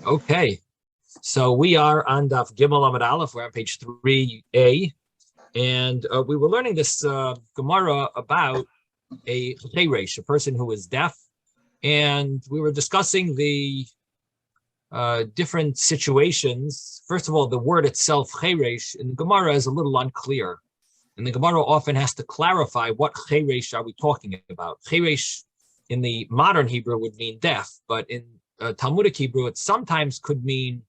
Okay, so we are on Daf Gimel Amud Aleph. We're on page 3a, and we were learning this Gemara about a Cheresh, a person who is deaf, and we were discussing the different situations. First of all, the word itself, Cheresh, in the Gemara is a little unclear, and the Gemara often has to clarify what Cheresh are we talking about. Cheresh in the modern Hebrew would mean deaf, but in Talmudic Hebrew, it sometimes could mean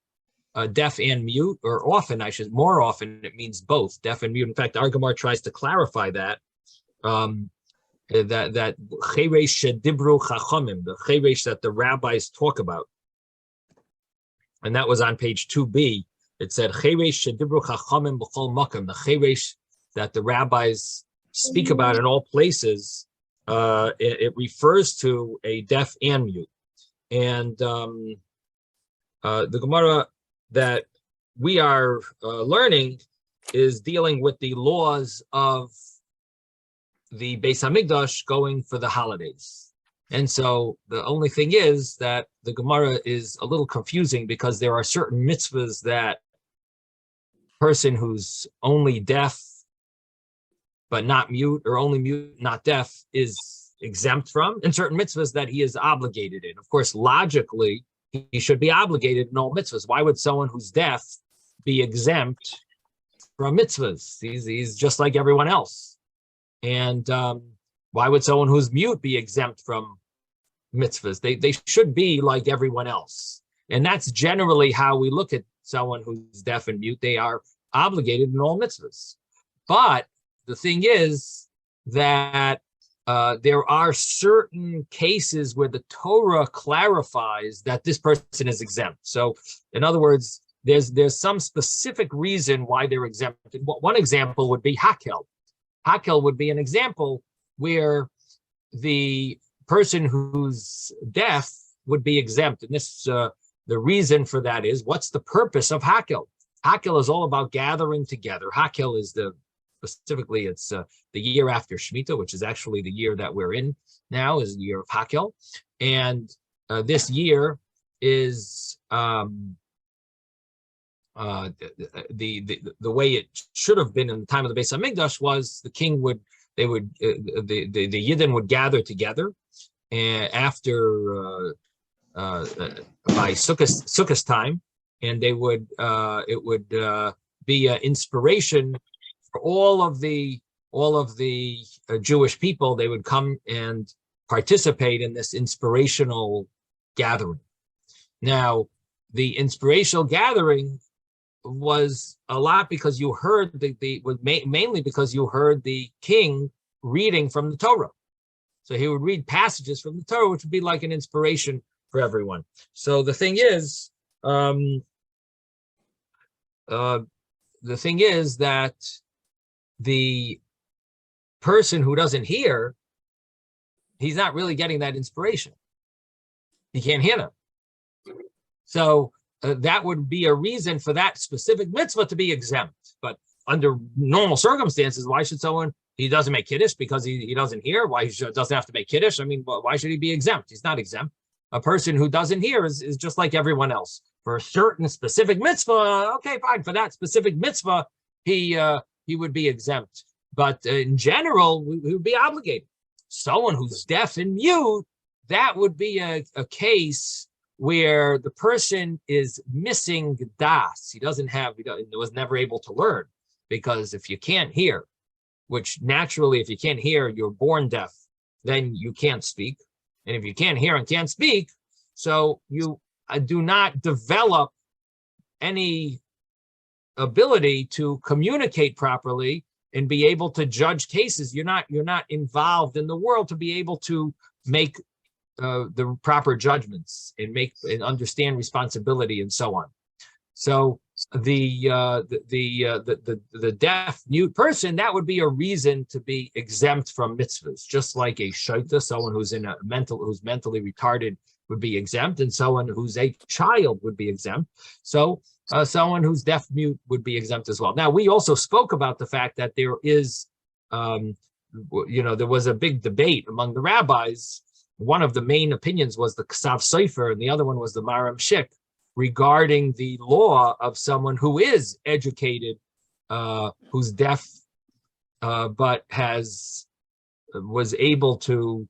deaf and mute, or often, more often, it means both, deaf and mute. In fact, our Gemara tries to clarify that, that cheresh dibru chachamim, the cheresh that the rabbis talk about. And that was on page 2b. It said, cheresh dibru chachamim b'chol makom, the cheresh that the rabbis speak about in all places, it refers to a deaf and mute. And the Gemara that we are learning is dealing with the laws of the Beis Hamikdash going for the holidays. And so the only thing is that the Gemara is a little confusing because there are certain mitzvahs that person who's only deaf but not mute, or only mute, not deaf, is exempt from, and certain mitzvahs that he is obligated in. Of course, logically, he should be obligated in all mitzvahs. Why would someone who's deaf be exempt from mitzvahs? He's just like everyone else. And why would someone who's mute be exempt from mitzvahs? They should be like everyone else. And that's generally how we look at someone who's deaf and mute. They are obligated in all mitzvahs. But the thing is that there are certain cases where the Torah clarifies that this person is exempt. So, in other words, there's some specific reason why they're exempted. One example would be hakel. Hakel would be an example where the person who's deaf would be exempt. And this, the reason for that is, what's the purpose of hakel? Hakel is all about gathering together. Hakel is specifically, it's the year after Shemitah, which is actually the year that we're in now, is the year of Hakel. And this year is the way it should have been in the time of the Beis Hamikdash was the Yidden would gather together and after by Sukkot time, and they would it would be an inspiration for all of the Jewish people. They would come and participate in this inspirational gathering. Now, the inspirational gathering was a lot because you heard mainly because you heard the king reading from the Torah. So he would read passages from the Torah, which would be like an inspiration for everyone. So the thing is, that the person who doesn't hear, he's not really getting that inspiration. He can't hear them. So that would be a reason for that specific mitzvah to be exempt. But under normal circumstances, why should someone, he doesn't make kiddush because he doesn't hear? Why he doesn't have to make kiddush? I mean, why should he be exempt? He's not exempt. A person who doesn't hear is just like everyone else. For a certain specific mitzvah, okay, fine. For that specific mitzvah, he would be exempt. But in general, we would be obligated. Someone who's deaf and mute, that would be a case where the person is missing das. He was never able to learn, because if you can't hear, which naturally, if you can't hear, you're born deaf, then you can't speak. And if you can't hear and can't speak, so you do not develop any ability to communicate properly and be able to judge cases. You're not involved in the world to be able to make the proper judgments and understand responsibility and so on. So the deaf mute person, that would be a reason to be exempt from mitzvahs, just like a shaita, someone who's mentally retarded would be exempt, and someone who's a child would be exempt. So someone who's deaf mute would be exempt as well. Now, we also spoke about the fact that there is, there was a big debate among the rabbis. One of the main opinions was the Ksav Sofer, and the other one was the Maram Shik, regarding the law of someone who is educated, who's deaf, but was able to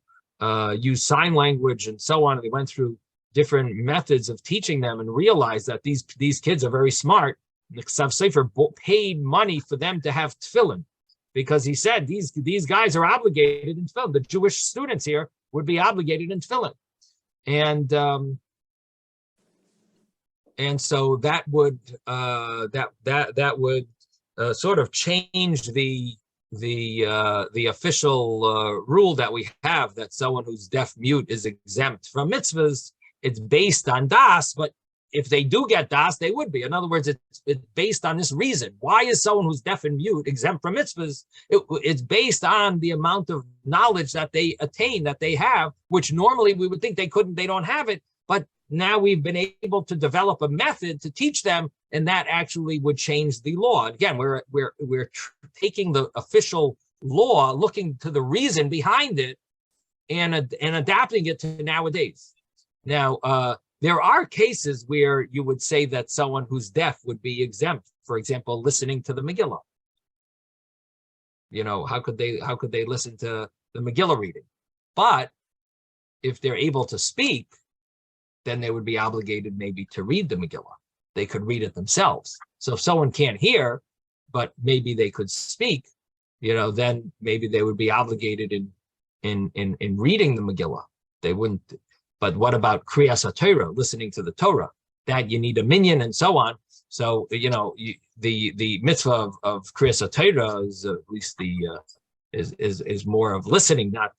use sign language and so on. They went through different methods of teaching them and realized that these kids are very smart. The Ksav Sefer paid money for them to have tefillin, because he said these guys are obligated in tefillin. The Jewish students here would be obligated in tefillin, and so that would sort of change the official rule that we have, that someone who's deaf mute is exempt from mitzvahs. It's based on das, but if they do get das, they would be. In other words, it's based on this reason. Why is someone who's deaf and mute exempt from mitzvahs? It's based on the amount of knowledge that they attain, that they have, which normally we would think they don't have it. But now we've been able to develop a method to teach them, and that actually would change the law. Again, we're taking the official law, looking to the reason behind it, and adapting it to nowadays. Now, there are cases where you would say that someone who's deaf would be exempt. For example, listening to the Megillah. How could they listen to the Megillah reading? But if they're able to speak, then they would be obligated maybe to read the Megillah. They could read it themselves. So if someone can't hear, but maybe they could speak, then maybe they would be obligated in reading the Megillah. They wouldn't. But what about Kriyas HaTorah, listening to the Torah? That you need a minyan and so on. So the mitzvah of Kriyas HaTorah is at least is more of listening, not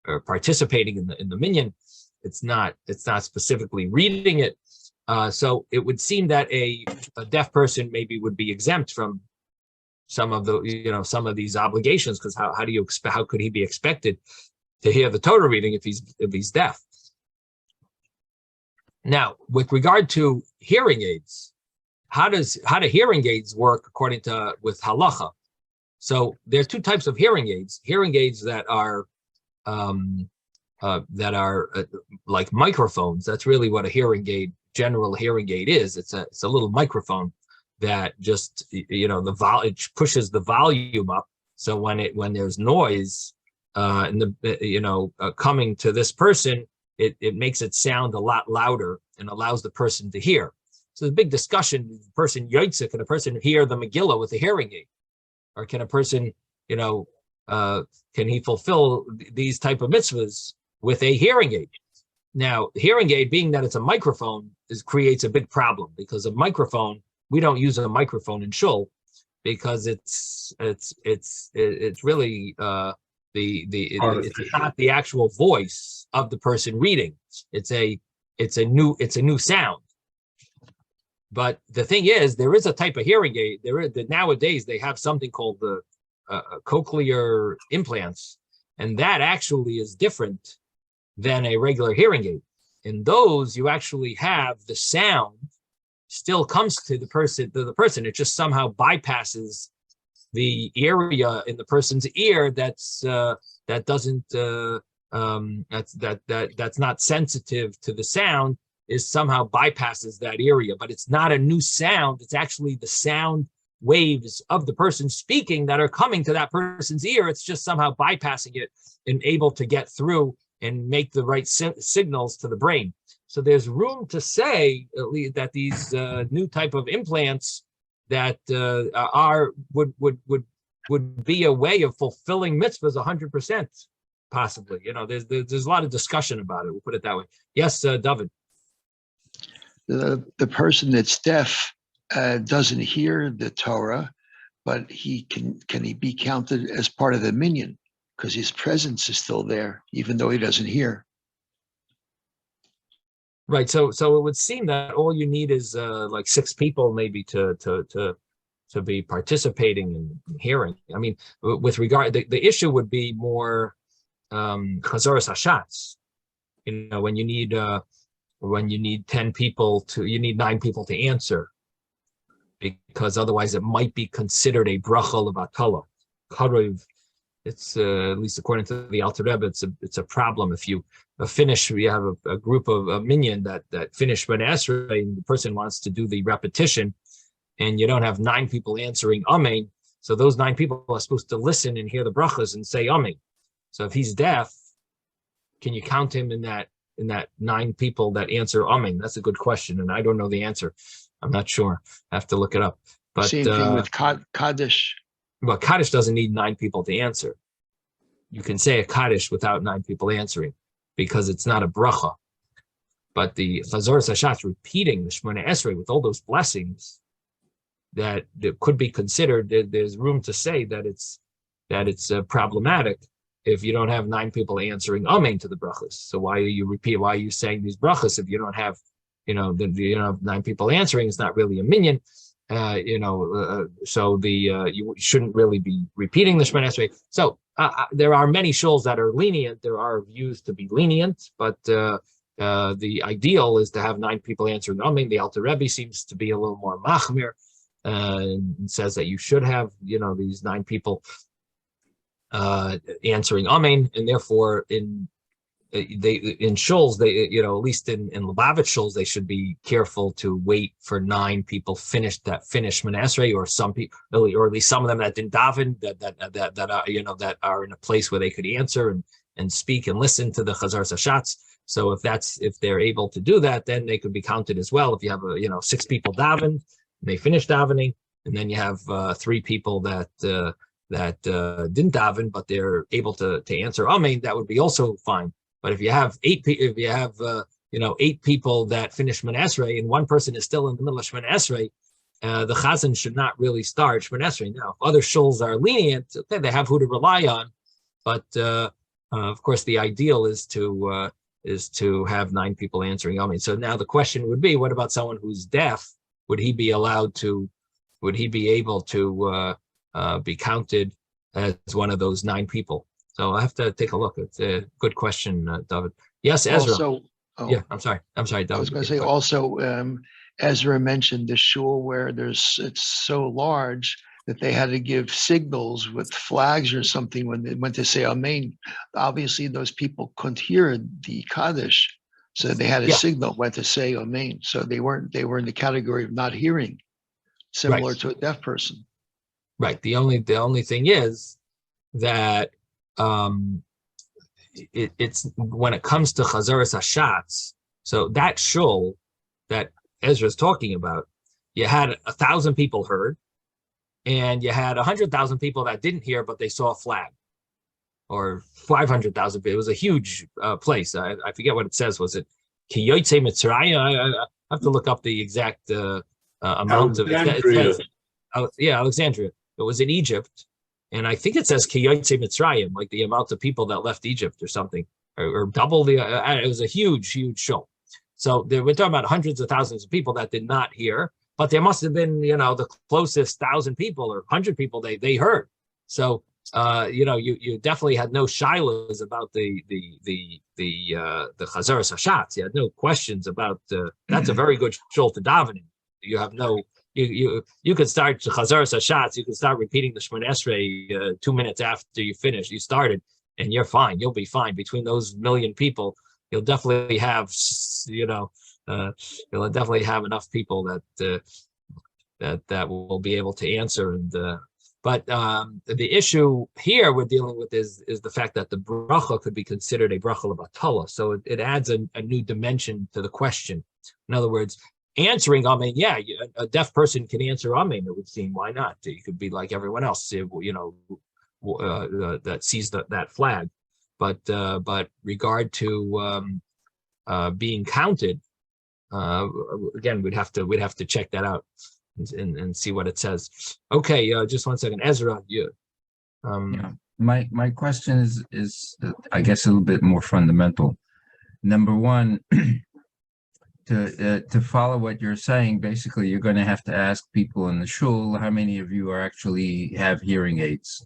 or participating in the minyan. It's not specifically reading it. So it would seem that a deaf person maybe would be exempt from some of these obligations, because how could he be expected to hear the Torah reading if he's deaf? Now, with regard to hearing aids, how do hearing aids work with halacha? So there are two types of hearing aids. Hearing aids that are like microphones. That's really what a general hearing aid is. It's a little microphone that just it pushes the volume up. So when there's noise coming to this person, it makes it sound a lot louder and allows the person to hear. So there's a big discussion: the person Yitzchok, can a person hear the Megillah with a hearing aid, or can a person can he fulfill these type of mitzvahs with a hearing aid? Now, the hearing aid, being that it's a microphone, creates a big problem, because a microphone, we don't use a microphone in shul, because it's really it's not the actual voice of the person reading. It's a new sound. But the thing is, there is a type of hearing aid. Nowadays they have something called the cochlear implants, and that actually is different than a regular hearing aid. In those, you actually have the sound still comes to the person. It just somehow bypasses the area in the person's ear that's not sensitive to the sound, is somehow bypasses that area. But it's not a new sound. It's actually the sound waves of the person speaking that are coming to that person's ear. It's just somehow bypassing it and able to get through and make the right signals to the brain. So there's room to say that these new type of implants that would be a way of fulfilling mitzvahs 100%, possibly. There's a lot of discussion about it. We'll put it that way. Yes, David. The person that's deaf doesn't hear the Torah, but can he be counted as part of the minyan, because his presence is still there, even though he doesn't hear? Right. So it would seem that all you need is like 6 people maybe to be participating in hearing. I mean, with regard, the issue would be more chazoras hashatz. When you need 10 people you need 9 people to answer, because otherwise it might be considered a bracha levatala. Karev it's at least according to the Alter Rebbe, it's a problem if you we have a group of a minyan that finish Shemona Esrei, and the person wants to do the repetition, and you don't have 9 people answering Amen. So those 9 people are supposed to listen and hear the brachas and say Amen. So if he's deaf, can you count him in that 9 people that answer Amen? That's a good question, and I don't know the answer. I'm not sure. I have to look it up. But same thing with Kaddish. But Kaddish doesn't need 9 people to answer. You can say a Kaddish without 9 people answering because it's not a bracha. But the Chazor Sashat repeating the Shemona Esrei with all those blessings, that could be considered. There's room to say that it's problematic if you don't have 9 people answering Amen to the brachas. So why are you saying these brachas if you don't have 9 people answering? It's not really a minyan. So you shouldn't really be repeating the Shemona Esrei. So there are many shuls that are lenient. There are views to be lenient, but the ideal is to have 9 people answering Amen. The Alter Rebbe seems to be a little more machmir, and says that you should have these 9 people answering Amen, and therefore in shuls, at least in Lubavitch shuls, they should be careful to wait for 9 people finish Shemona Esrei, or some people, or at least some of them that didn't daven, that are in a place where they could answer and speak and listen to the Chazar Sashatz. So if they're able to do that, then they could be counted as well. If you have 6 people daven, they finish davening, and then you have 3 people that didn't daven, but they're able to answer Amen, that would be also fine. But if you have 8 people that finish Shemona Esrei, and 1 person is still in the middle of Shemona Esrei, the chazan should not really start Shemona Esrei. Now, if other shuls are lenient, okay, they have who to rely on, but of course the ideal is to have 9 people answering Amen. So now the question would be, what about someone who's deaf? Would he be able to be counted as one of those 9 people? So I have to take a look. It's a good question, David. Yes, Ezra. Also, yeah, I'm sorry, David. I was going to say also, Ezra mentioned the shul where it's so large that they had to give signals with flags or something when they went to say Amen. Obviously, those people couldn't hear the Kaddish, so they had a signal when to say Amen. So they were in the category of not hearing, similar to a deaf person. Right. The only thing is that it's when it comes to Chazaras Hashatz, so that shul that Ezra's talking about, you had 1,000 people heard, and you had 100,000 people that didn't hear, but they saw a flag, or 500,000 people. It was a huge place. I forget what it says. Was it Kiyotze Mitzrayim? I have to look up the exact amount of it. Alexandria. It was in Egypt. And I think it says Kiyotze Mitzrayim, like the amount of people that left Egypt or something, or double the. It was a huge show. So we're talking about hundreds of thousands of people that did not hear, but there must have been, the closest 1,000 people or 100 people they heard. So you definitely had no shilas about the Chazaras Hashatz. You had no questions about. That's a very good shul to davening. You have no. You could start Chazaras Hashatz. You could start repeating the Shemona Esrei 2 minutes after you finish. You started, and you're fine. You'll be fine. Between those million people, you'll definitely have, you'll definitely have enough people that will be able to answer. And but the issue here we're dealing with is the fact that the bracha could be considered a bracha levatala. So it adds a new dimension to the question. In other words, answering Amen, a deaf person can answer Amen, it would seem. Why not? You could be like everyone else, that sees that flag. But regard to being counted, again, we'd have to check that out and see what it says. Okay, just 1 second, Ezra. My question is I guess a little bit more fundamental. Number one. To follow what you're saying, basically, you're going to have to ask people in the shul how many of you actually have hearing aids,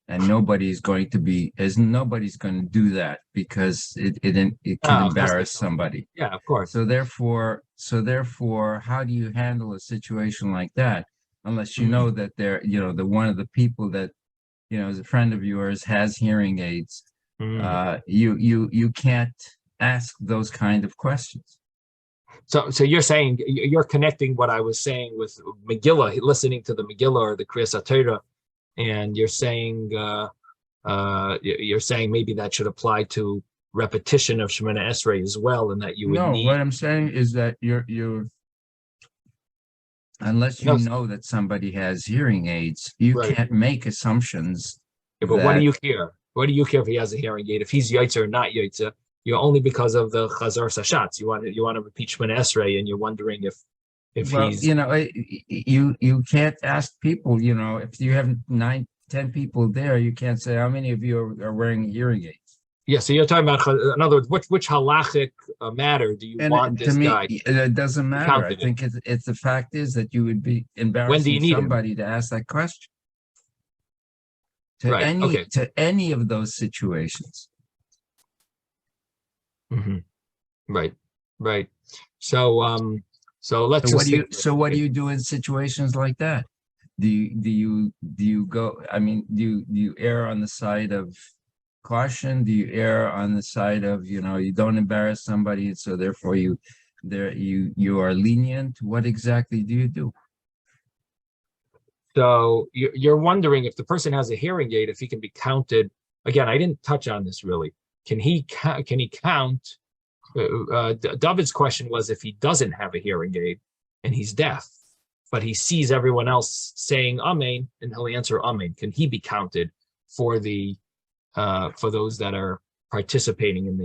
and nobody's going to do that because it can embarrass somebody. Yeah, of course. So therefore, how do you handle a situation like that unless you know that they're the one of the people that is a friend of yours, has hearing aids, you can't ask those kind of questions. So you're saying, you're connecting what I was saying with Megillah, listening to the Megillah or the Kriyas HaTorah, and you're saying maybe that should apply to repetition of Shemona Esrei as well, and that you would need. What I'm saying is that you're unless you know that somebody has hearing aids, you can't make assumptions. Yeah, but what do you care? What do you care if he has a hearing aid? If he's Yaitzer or not Yaitzer, you're only because of the Chazar Sashatz. You want to repeat Shemona Esrei, and you're wondering if he's. You can't ask people. If you have 9, 10 people there, you can't say how many of you are wearing hearing aids. Yeah, so you're talking about, in other words, which halachic matter do you want this guy? It doesn't matter. I think it's the fact is that you would be embarrassing somebody to ask that question. To any of those situations. Right. So let's. So what do you do in situations like that? Do you go? I mean, do you err on the side of caution? Do you err on the side of you don't embarrass somebody, so therefore you are lenient? What exactly do you do? So you're wondering if the person has a hearing aid, if he can be counted. Again, I didn't touch on this really. Can he count? David's question was if he doesn't have a hearing aid and he's deaf, but he sees everyone else saying Amen, and he'll answer Amen. Can he be counted for those that are participating in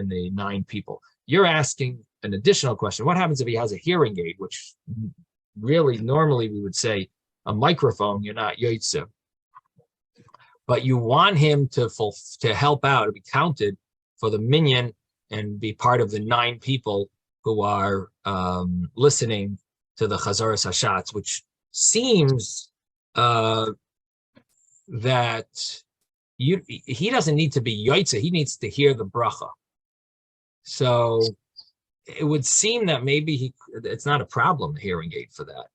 the 9 people? You're asking an additional question. What happens if he has a hearing aid, which really normally we would say a microphone, you're not Yotze. But you want him to help out, to be counted for the minyan and be part of the 9 people who are listening to the Chazaras Hashatz, which seems that he doesn't need to be Yotze, he needs to hear the bracha. So it would seem that maybe it's not a problem, the hearing aid for that.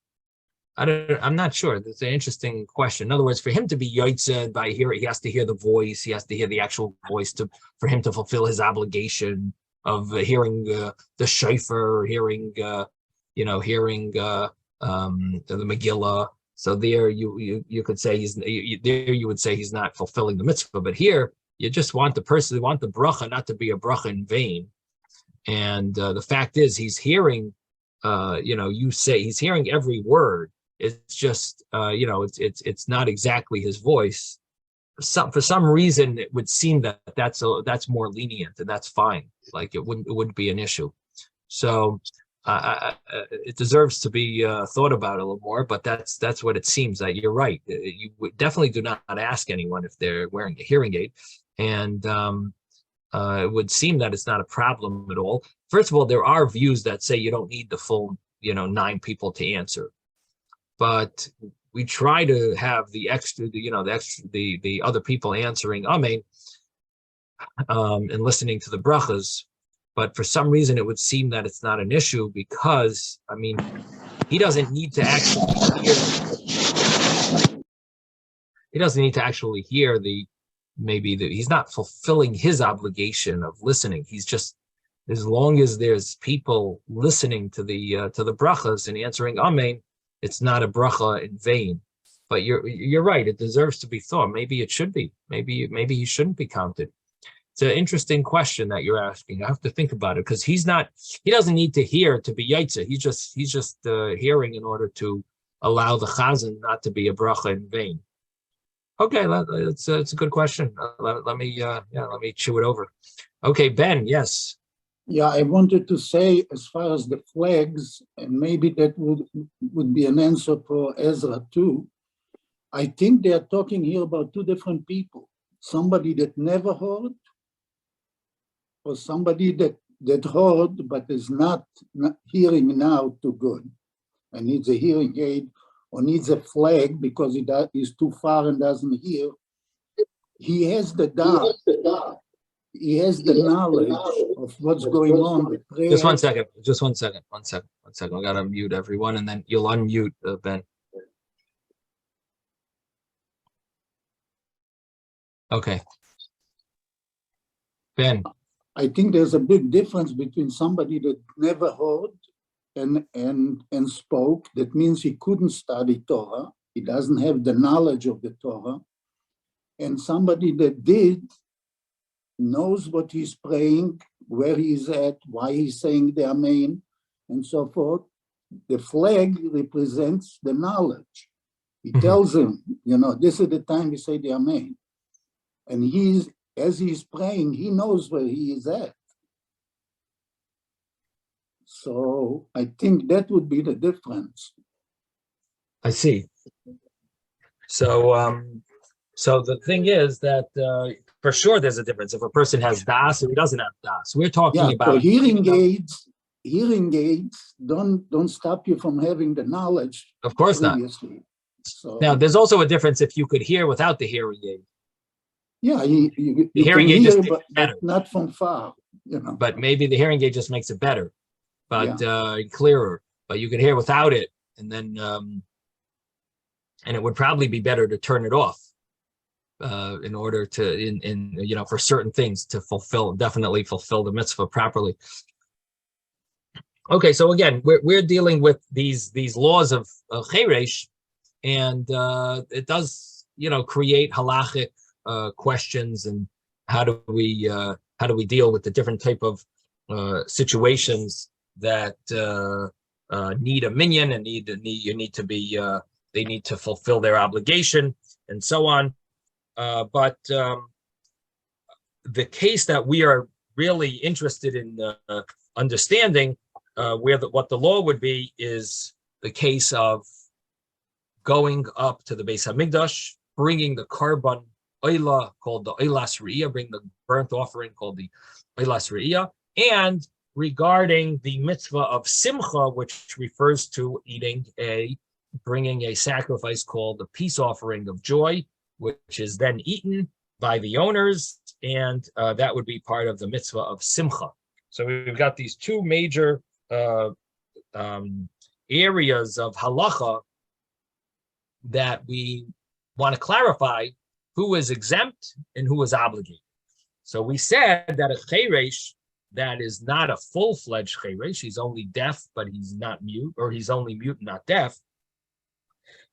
I'm not sure. That's an interesting question. In other words, for him to be Yotze by hearing, he has to hear the voice. He has to hear the actual voice for him to fulfill his obligation of hearing the shofar, hearing the Megillah. So there, you could say you would say he's not fulfilling the mitzvah. But here, you just want the bracha not to be a bracha in vain. And the fact is, he's hearing. You say he's hearing every word. It's just, it's not exactly his voice. For some reason, it would seem that that's more lenient, and that's fine. Like it wouldn't be an issue. So it deserves to be thought about a little more. But that's what it seems. That you're right. You definitely do not ask anyone if they're wearing a hearing aid, and it would seem that it's not a problem at all. First of all, there are views that say you don't need the full 9 people to answer. But we try to have the other people answering Amen and listening to the brachas. But for some reason, it would seem that it's not an issue because, he doesn't need to actually hear. He doesn't need to actually hear he's not fulfilling his obligation of listening. He's just, as long as there's people listening to the brachas and answering Amen, it's not a bracha in vain. But you're right. It deserves to be thought. Maybe it should be. Maybe he shouldn't be counted. It's an interesting question that you're asking. I have to think about it because he doesn't need to hear to be Yotze. He's just hearing in order to allow the chazan not to be a bracha in vain. Okay, it's a good question. Let me chew it over. Okay, Ben, yes. Yeah, I wanted to say, as far as the flags, and maybe that would be an answer for Ezra too. I think they are talking here about 2 different people. Somebody that never heard, or somebody that heard but is not hearing now too good, and needs a hearing aid, or needs a flag because he is too far and doesn't hear. He has the da'at. He has the knowledge of what's going on. Just one second. I gotta mute everyone, and then you'll unmute Ben. Okay. Ben. I think there's a big difference between somebody that never heard and spoke. That means he couldn't study Torah. He doesn't have the knowledge of the Torah. And somebody that did knows what he's praying, where he's at, why he's saying the Amen, and so forth. The flag represents the knowledge. He tells him, this is the time we say the Amen. And as he's praying, he knows where he is at. So I think that would be the difference. I see. So, so the thing is that for sure there's a difference if a person has das or he doesn't have das. We're talking about so hearing aids don't stop you from having the knowledge. Of course previously. not. So Now, there's also a difference if you could hear without the hearing aid. Yeah, you hearing can aid hear, just makes it better. Not from far. But maybe the hearing aid just makes it better, but clearer. But you could hear without it, and then and it would probably be better to turn it off in order to for certain things to definitely fulfill the mitzvah properly. Okay, so again, we're dealing with these laws of cheresh, and it does create halachic questions, and how do we deal with the different type of situations that need a minyan and they need to fulfill their obligation and so on. But the case that we are really interested in understanding what the law would be is the case of going up to the Beis Hamikdash, bringing the korban oila called the oilas re'iyah, bring the burnt offering called the oilas re'iyah, and regarding the mitzvah of simcha, which refers to bringing a sacrifice called the peace offering of joy, which is then eaten by the owners, and that would be part of the mitzvah of simcha. So we've got these two major areas of halacha that we want to clarify who is exempt and who is obligated. So we said that a cheresh that is not a full-fledged cheresh, he's only deaf, but he's not mute, or he's only mute, not deaf,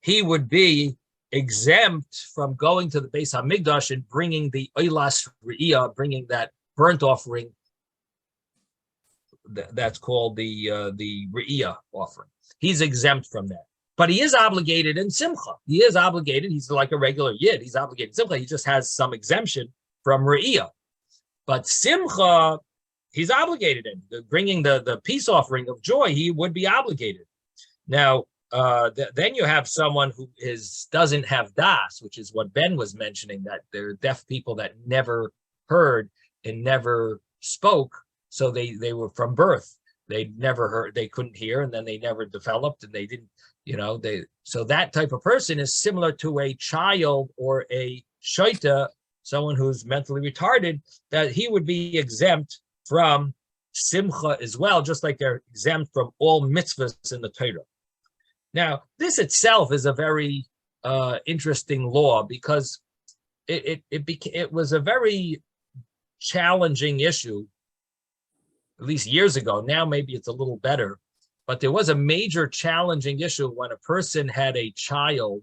he would be exempt from going to the Beis Hamikdash and bringing the oilas re'iyah, bringing that burnt offering that's called the re'iyah offering. He's exempt from that. But he is obligated in simcha. He is obligated. He's like a regular yid. He's obligated in simcha. He just has some exemption from re'iyah. But simcha, he's obligated in. Bringing the peace offering of joy, he would be obligated. Now, then you have someone who doesn't have das, which is what Ben was mentioning, that there are deaf people that never heard and never spoke. So they were from birth. They never heard, they couldn't hear, and then they never developed, and they didn't, so that type of person is similar to a child or a shaita, someone who's mentally retarded, that he would be exempt from simcha as well, just like they're exempt from all mitzvahs in the Torah. Now, this itself is a very interesting law, because it was a very challenging issue, at least years ago. Now maybe it's a little better, but there was a major challenging issue when a person had a child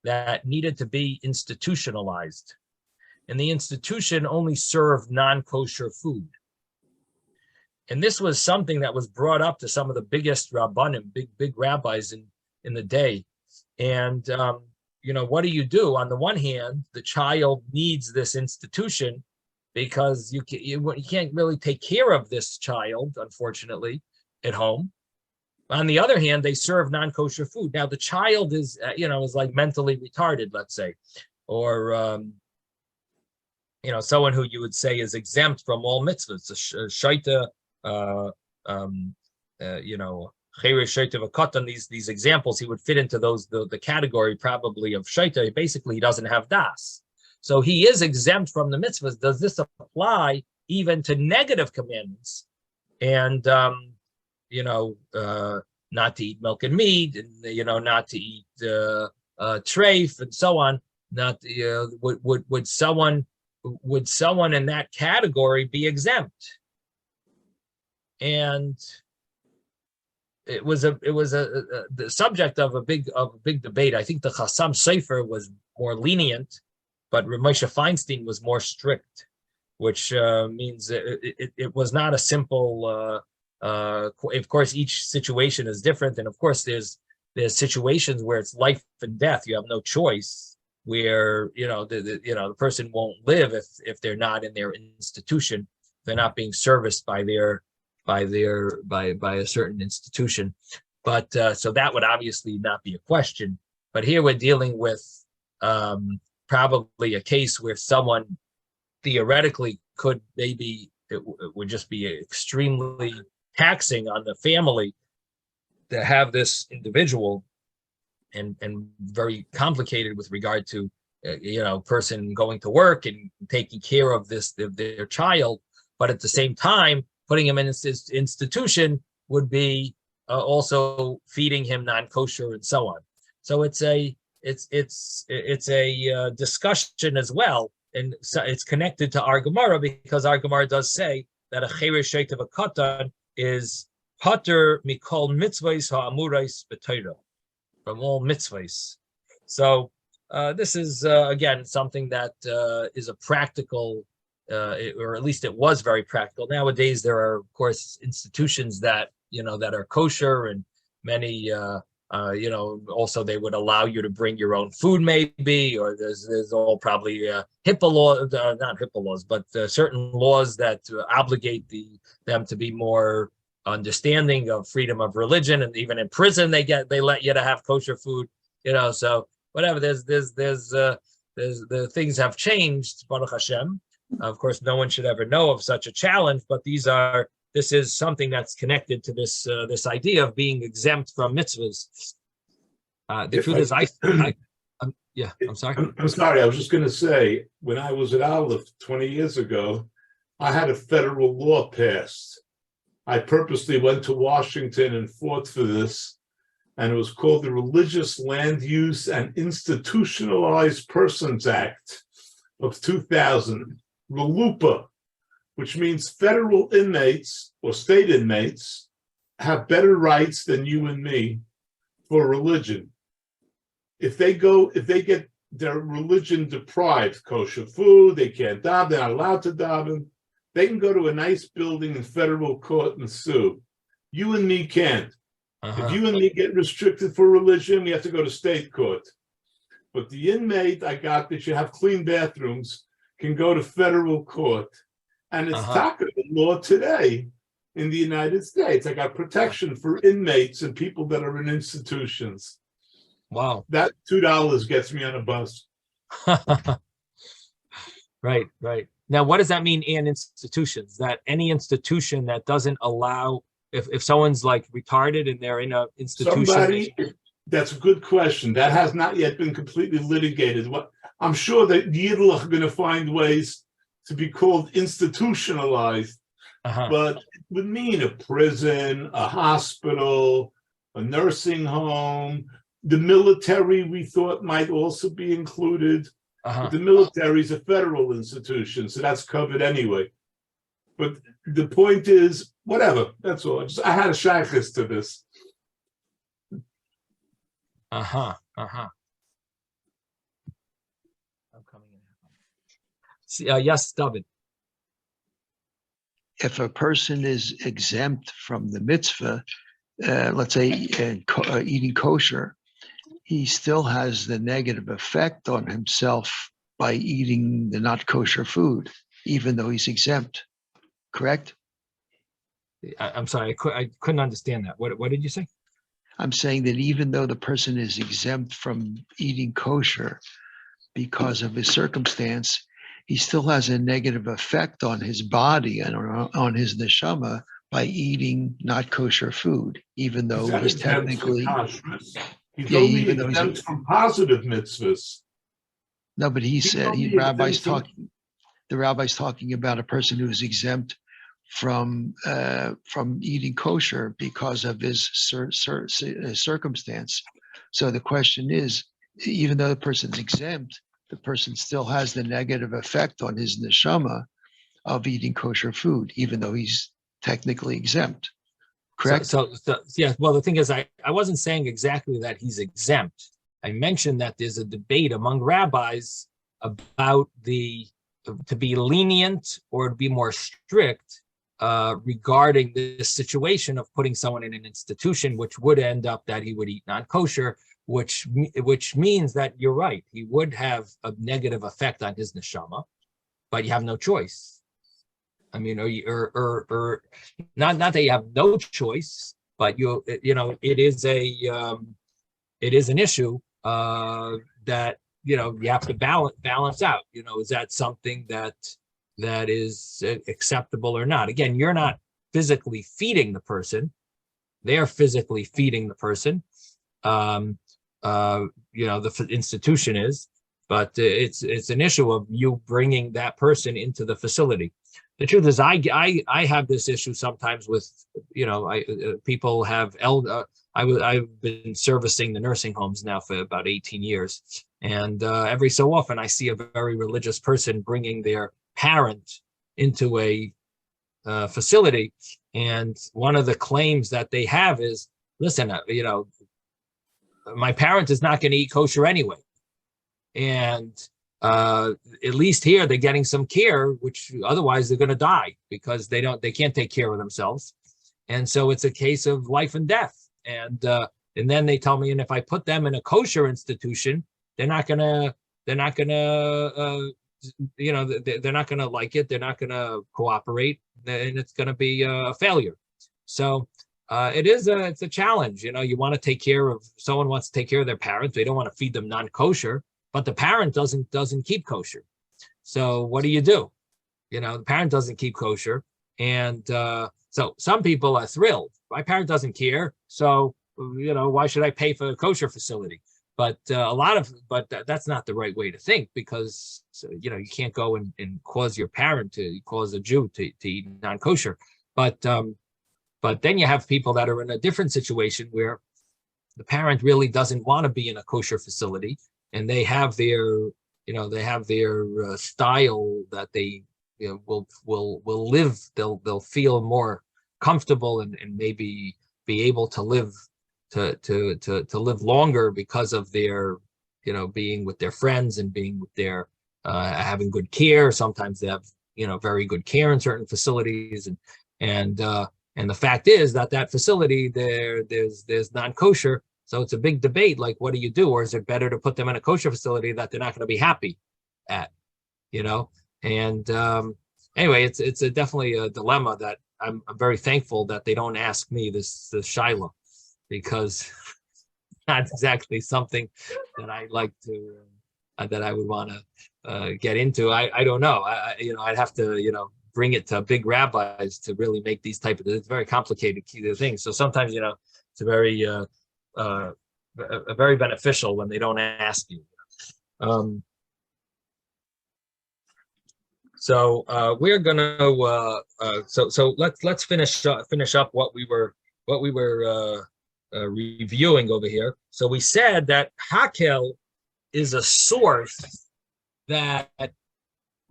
that needed to be institutionalized, and the institution only served non-kosher food. And this was something that was brought up to some of the biggest rabbanim, big rabbis in the day. And what do you do? On the one hand, the child needs this institution because you can't really take care of this child, unfortunately, at home. On the other hand, they serve non-kosher food. Now, the child is like mentally retarded, let's say, or someone who you would say is exempt from all mitzvahs, a shaita, cheresh, shaita, v'katan. These examples, he would fit into the category probably of shaita. Basically, he doesn't have das. So he is exempt from the mitzvahs. Does this apply even to negative commandments? And, not to eat milk and meat, and, not to eat treif and so on. Would someone would someone in that category be exempt? And it was the subject of a big debate. I think the Chassam Sofer was more lenient, but Rav Moshe Feinstein was more strict, which means it was not a simple. Of course, each situation is different, and of course, there's situations where it's life and death. You have no choice. Where the person won't live if they're not in their institution. They're not being serviced by a certain institution. But so that would obviously not be a question. But here we're dealing with probably a case where someone theoretically could maybe it would just be extremely taxing on the family to have this individual, and very complicated with regard to person going to work and taking care of their child, but at the same time putting him in this institution would be also feeding him non-kosher and so on. So it's a discussion as well, and so it's connected to our Gemara, because our Gemara does say that a cheresh sheitav a katan is pater mikol mitzvahs ha'amurais b'Torah, from all mitzvahs. So this is again something that is a practical, or at least it was very practical. Nowadays there are of course institutions that that are kosher, and many also they would allow you to bring your own food maybe, or there's all probably HIPAA laws, not HIPAA laws, but certain laws that obligate them to be more understanding of freedom of religion, and even in prison they let you to have kosher food, so whatever. There's the things have changed, Baruch Hashem. Of course, no one should ever know of such a challenge, but this is something that's connected to this idea of being exempt from mitzvahs. The truth is, I'm sorry. I'm sorry. I was just going to say, when I was at Aleph 20 years ago, I had a federal law passed. I purposely went to Washington and fought for this, and it was called the Religious Land Use and Institutionalized Persons Act of 2000, RLUPA, which means federal inmates or state inmates have better rights than you and me for religion. If they get their religion deprived, kosher food, they can't daven, they're not allowed to daven, they can go to a nice building in federal court and sue. You and me can't. If you and me get restricted for religion, we have to go to state court. But the inmate that should have clean bathrooms can go to federal court. And it's taka the law today in the United States. I got protection for inmates and people that are in institutions. Wow. That $2 gets me on a bus. Right. Now, what does that mean in institutions? That any institution that doesn't allow, if someone's like retarded and they're in an institution. That's a good question. That has not yet been completely litigated. I'm sure that Yidel are going to find ways to be called institutionalized, but it would mean a prison, a hospital, a nursing home. The military, we thought, might also be included. But the military is a federal institution, so that's covered anyway. But the point is, whatever, that's all. I had a shaykhis to this. I'm coming in. Yes, David. If a person is exempt from the mitzvah, let's say eating kosher, he still has the negative effect on himself by eating the not kosher food, even though he's exempt. Correct? I'm sorry, I couldn't understand that. What did you say? I'm saying that even though the person is exempt from eating kosher because of his circumstance, he still has a negative effect on his body and on his neshama by eating not kosher food, even though he's technically... He's only exempt from positive mitzvahs. No, but the rabbi's talking about a person who's exempt from eating kosher because of his circumstance. So the question is, even though the person's exempt, the person still has the negative effect on his neshama of eating kosher food, even though he's technically exempt. Correct? So yeah, well, the thing is, I wasn't saying exactly that he's exempt. I mentioned that there's a debate among rabbis about to be lenient or to be more strict regarding this situation of putting someone in an institution, which would end up that he would eat non-kosher, which means that you're right, he would have a negative effect on his neshama, but you have no choice. I mean, or not that you have no choice, but it is an issue that you have to balance out. Is that something that is acceptable or not? Again, you're not physically feeding the person; they're physically feeding the person. The institution is, but it's an issue of you bringing that person into the facility. The truth is, I have this issue sometimes with, people have I've been servicing the nursing homes now for about 18 years. And every so often I see a very religious person bringing their parent into a facility. And one of the claims that they have is, listen, my parent is not going to eat kosher anyway. And at least here they're getting some care, which otherwise they're going to die because they can't take care of themselves. And so it's a case of life and death. And then they tell me, and if I put them in a kosher institution, they're not gonna like it. They're not gonna cooperate, and it's gonna be a failure. So it's a challenge. You want to take care of, someone wants to take care of their parents. They don't want to feed them non-kosher, but the parent doesn't keep kosher. So what do? The parent doesn't keep kosher, and so some people are thrilled. My parent doesn't care, so why should I pay for a kosher facility? But that's not the right way to think, because you can't go and cause your parent cause a Jew to eat non-kosher. But then you have people that are in a different situation where the parent really doesn't want to be in a kosher facility, and they have their style that they will live. They'll feel more comfortable and maybe be able to live to live longer because of their being with their friends and being with their having good care. Sometimes they have very good care in certain facilities, and the fact is that facility there's non-kosher. So it's a big debate, like, what do you do? Or is it better to put them in a kosher facility that they're not going to be happy at, And anyway, it's definitely a dilemma that I'm very thankful that they don't ask me this Shiloh, because it's not exactly something that I like to, that I would want to get into. I don't know. I'd have to, bring it to big rabbis to really make these it's very complicated things. So sometimes, it's very beneficial when they don't ask you. So we're gonna so let's finish up what we were reviewing over here. So we said that Hakel is a source that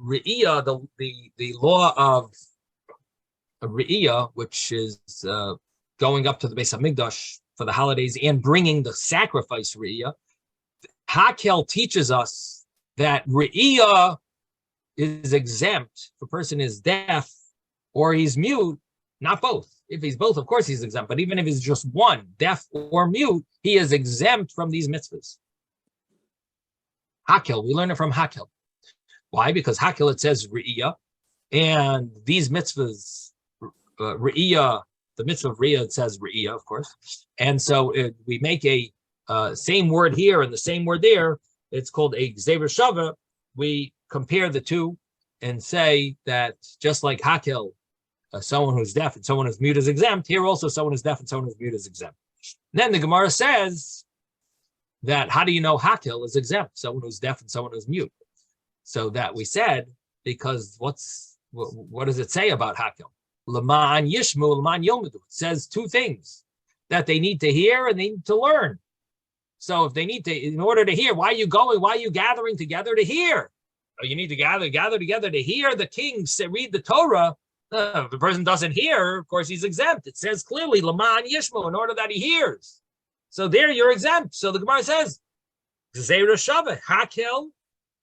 Re'iyah, the law of Re'iyah, which is going up to the Beis Hamikdash for the holidays and bringing the sacrifice Re'iyah. Hakel teaches us that Re'iyah is exempt if a person is deaf or he's mute, not both. If he's both, of course he's exempt, but even if he's just one, deaf or mute, he is exempt from these mitzvahs. Hakel, we learn it from Hakel. Why? Because Hakel, it says Re'iyah, and these mitzvahs, Re'iyah, the mitzvah of Re'iyah, it says Re'iyah, of course. And so we make a same word here and the same word there. It's called a Gzeira Shava. We compare the two and say that just like Hakel, someone who's deaf and someone who's mute is exempt, here also someone who's deaf and someone who's mute is exempt. And then the Gemara says that how do you know Hakel is exempt, someone who's deaf and someone who's mute? So that we said, because what does it say about Hakel? L'ma'an yishmu, l'ma'an yilmedu. It says two things, that they need to hear and they need to learn. So if they need to, in order to hear, why are you going? Why are you gathering together to hear? Oh, you need to gather together to hear the king read the Torah. If the person doesn't hear, of course, he's exempt. It says clearly, Laman Yishmo, in order that he hears. So there you're exempt. So the Gemara says, Zera Shaveh, Hakel,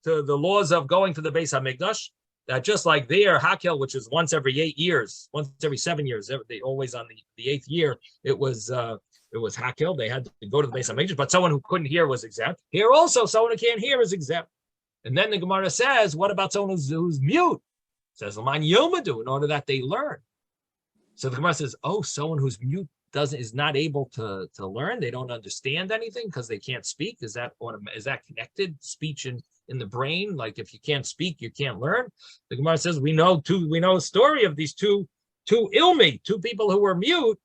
to the laws of going to the Beis HaMikdash, that just like there, Hakel, which is once every 8 years, once every 7 years, they always on the 8th year, it was Hakel. They had to go to the Beis HaMikdash, but someone who couldn't hear was exempt. Here also, someone who can't hear is exempt. And then the Gemara says, what about someone who's mute? It says, Laman Yomadu, in order that they learn. So the Gemara says, oh, someone who's mute is not able to learn. They don't understand anything because they can't speak. Is that connected? Speech in the brain? Like if you can't speak, you can't learn. The Gemara says, we know a story of these two ilmi, two people who were mute,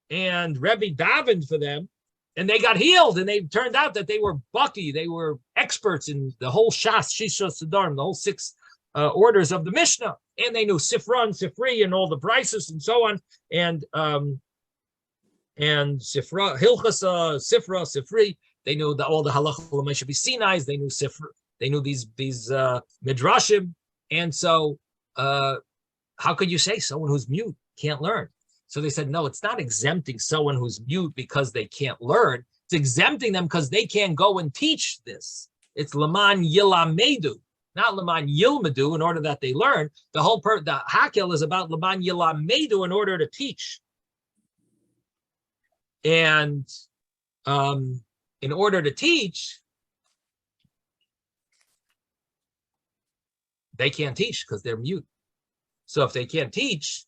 and Rebbe davened for them, and they got healed, and they turned out that they were baki, they were experts in the whole Shas, Shisha, Siddharim, the whole 6 orders of the Mishnah, and they knew Sifra and Sifri and all the Brises and so on, and Sifra, Hilchasa, Sifra, Sifri, they knew all the Halacha L'Moshe Sinai's, they knew Sifra, they knew these Midrashim, and so how could you say someone who's mute can't learn? So they said, no, it's not exempting someone who's mute because they can't learn. It's exempting them because they can't go and teach this. It's Laman Yilamedu, not Laman Yilmedu, in order that they learn. The Hakel is about Laman Yilamedu in order to teach. And in order to teach, they can't teach because they're mute. So if they can't teach,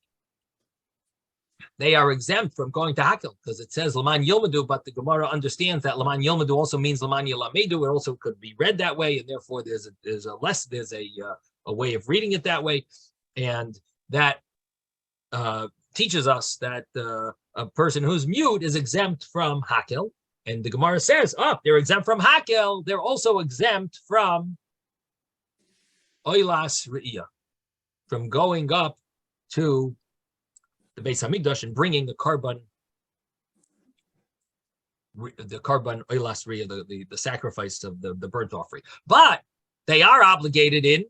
they are exempt from going to Hakel because it says Laman Yilmedu, but the Gemara understands that Laman Yilmedu also means Laman Yilamedu. It also could be read that way, and therefore there's a way of reading it that way, and that teaches us that a person who's mute is exempt from Hakel. And the Gemara says, they're exempt from Hakel. They're also exempt from Oilas Re'iyah, from going up to the Beis Hamikdash and bringing the carbon oilas riyah, the sacrifice of the burnt offering. But they are obligated in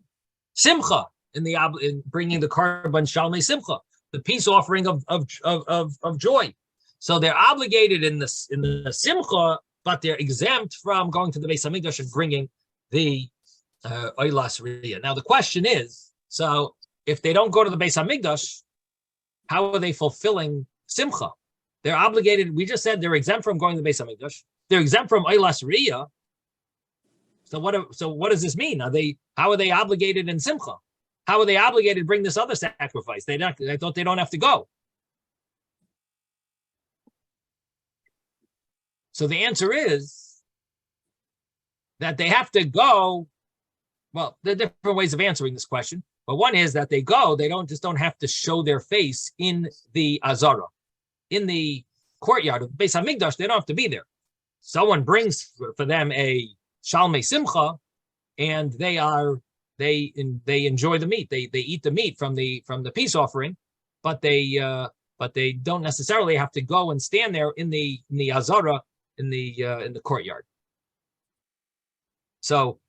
simcha, in bringing the carbon shalmei simcha, the peace offering of joy. So they're obligated in the simcha, but they're exempt from going to the Beis Hamikdash and bringing the oilas riyah. Now the question is, so if they don't go to the Beis Hamikdash, how are they fulfilling simcha? They're obligated. We just said they're exempt from going to the Beis Hamikdash. They're exempt from oilas riyah. So what does this mean? How are they obligated in simcha? How are they obligated to bring this other sacrifice? I thought they don't have to go. So the answer is that they have to go. Well, there are different ways of answering this question. But one is that they don't have to show their face in the Azara, in the courtyard of Beis Hamikdash. They don't have to be there. Someone brings for them a Shalmei Simcha, and they enjoy the meat. They eat the meat from the peace offering, but they don't necessarily have to go and stand there in the Azara in the courtyard. So.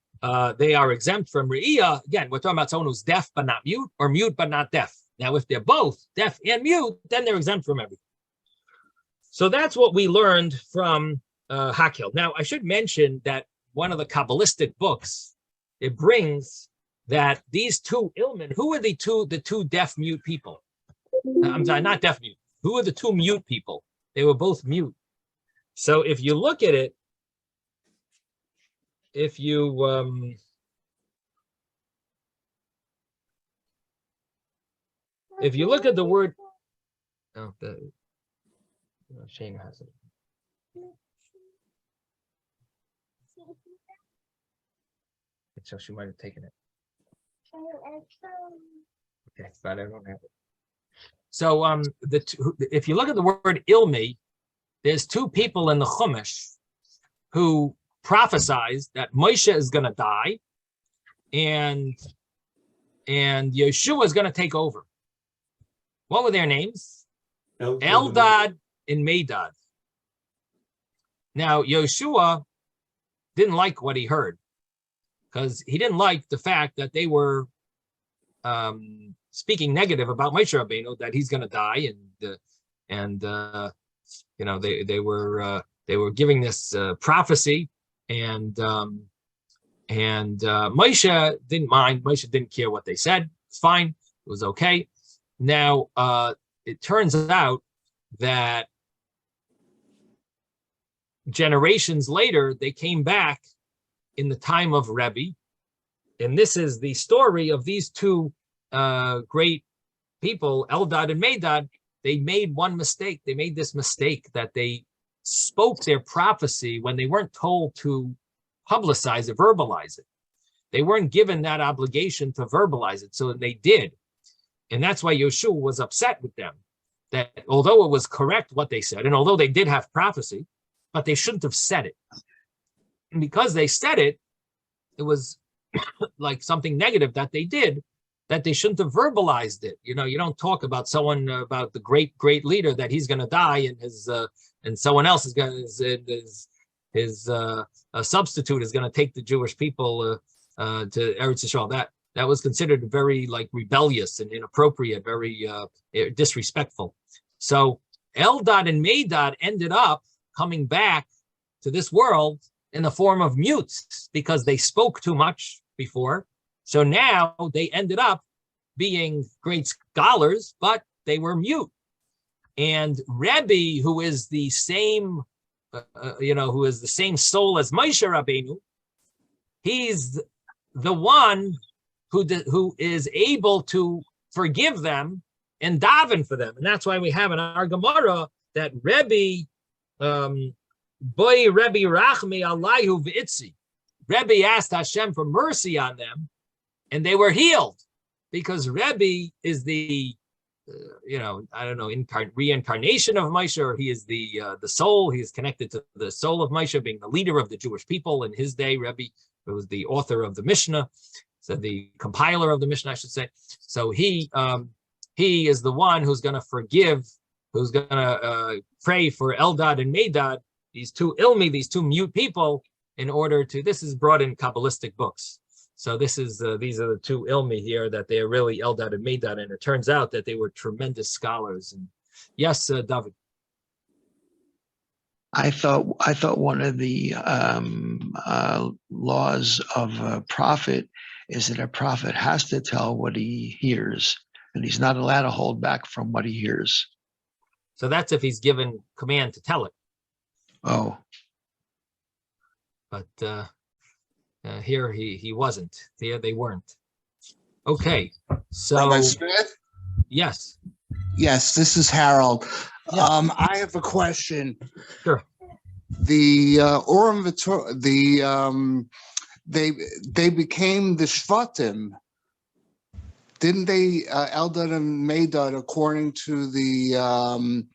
They are exempt from Re'iyah. Again, we're talking about someone who's deaf but not mute, or mute but not deaf. Now, if they're both deaf and mute, then they're exempt from everything. So that's what we learned from Hakel. Now, I should mention that one of the Kabbalistic books, it brings that these two ilmin, who are the two deaf mute people? I'm sorry, not deaf mute. Who are the two mute people? They were both mute. So if you look at it, if you look at the word, Shane has it. So she might have taken it. Okay, but I don't have it. So if you look at the word ilmi, there's two people in the Chumash who prophesied that Moshe is going to die, and Yeshua is going to take over. What were their names? Eldad and Medad. Now, Yeshua didn't like what he heard, because he didn't like the fact that they were speaking negative about Moshe Rabbeinu, that he's going to die, and they were giving this prophecy, and Moshe didn't mind. Moshe didn't care what they said. It's fine. It was okay. Now, it turns out that generations later, they came back in the time of Rebbe. And this is the story of these two great people, Eldad and Medad. They made one mistake. They made this mistake that they spoke their prophecy when they weren't told to publicize it, verbalize it. They weren't given that obligation to verbalize it, so they did. And that's why Yeshua was upset with them, that although it was correct what they said, and although they did have prophecy, but they shouldn't have said it. And because they said it, it was like something negative that they did, that they shouldn't have verbalized it. You don't talk about someone, about the great leader, that he's going to die, and someone else is going his substitute is going to take the Jewish people to Eretz Yisrael. That was considered very rebellious and inappropriate, very disrespectful. So Eldad and Medad ended up coming back to this world in the form of mutes, because they spoke too much before. So now they ended up being great scholars, but they were mute. And Rebbe, who is the same, who is the same soul as Moshe Rabbeinu, he's the one who is able to forgive them and daven for them. And that's why we have in our Gemara that Rebbe, Boy Rebbe Rachmi Alayhu V'itzi. Rebbe asked Hashem for mercy on them, and they were healed, because Rebbe is the, reincarnation of Moshe, or he is the soul. He is connected to the soul of Moshe, being the leader of the Jewish people in his day. Rebbe was the author of the Mishnah, so the compiler of the Mishnah, I should say. So he is the one who's going to forgive, who's going to pray for Eldad and Medad, these two ilmi, these two mute people, in order to, this is brought in Kabbalistic books. So this is, these are the two ilmi here, that they are really Eldad and Medad, and it turns out that they were tremendous scholars. And yes, David. I thought one of the laws of a prophet is that a prophet has to tell what he hears, and he's not allowed to hold back from what he hears. So that's if he's given command to tell it. Oh. But here he wasn't. Here they weren't. Okay, so Rabbi Smith? Yes. Yes, this is Harold. Yeah. I have a question. Sure. The Urim V'Torah, they became the Shvatim, didn't they? Eldad and Medad, according to the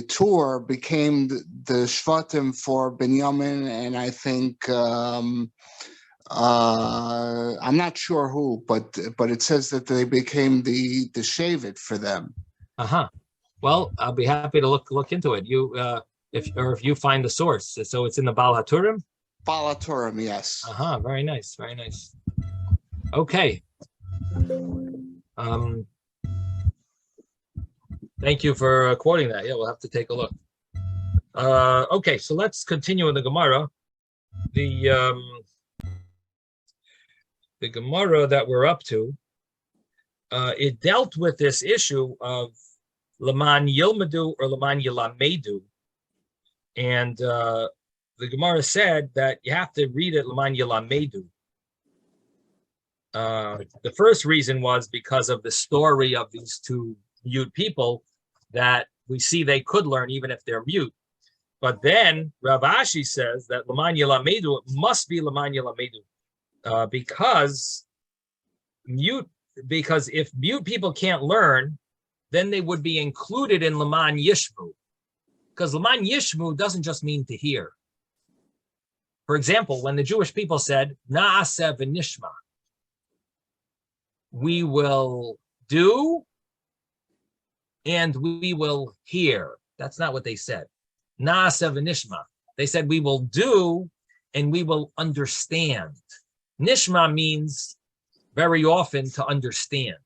tour became the Shvatim for Binyamin, and I think I'm not sure who, but it says that they became the Shevet for them. Well, I'll be happy to look into it. If you find the source, so it's in the Baal HaTurim. Baal HaTurim, yes. Very nice, very nice. Okay. Thank you for quoting that. Yeah, we'll have to take a look. Okay, so let's continue in the Gemara. The Gemara that we're up to, it dealt with this issue of Laman Yilmadu or Laman Yilamedu. And the Gemara said that you have to read it Laman Yilamedu. The first reason was because of the story of these two mute people, that we see they could learn even if they're mute. But then Rav Ashi says that Laman Yilamedu, it must be Laman Yilamedu, because if mute people can't learn, then they would be included in Laman Yishmu. Because Laman Yishmu doesn't just mean to hear. For example, when the Jewish people said, Na'aseh v'nishma, we will do and we will hear. That's not what they said. Na'aseh v'nishma. They said, we will do and we will understand. Nishma means very often to understand.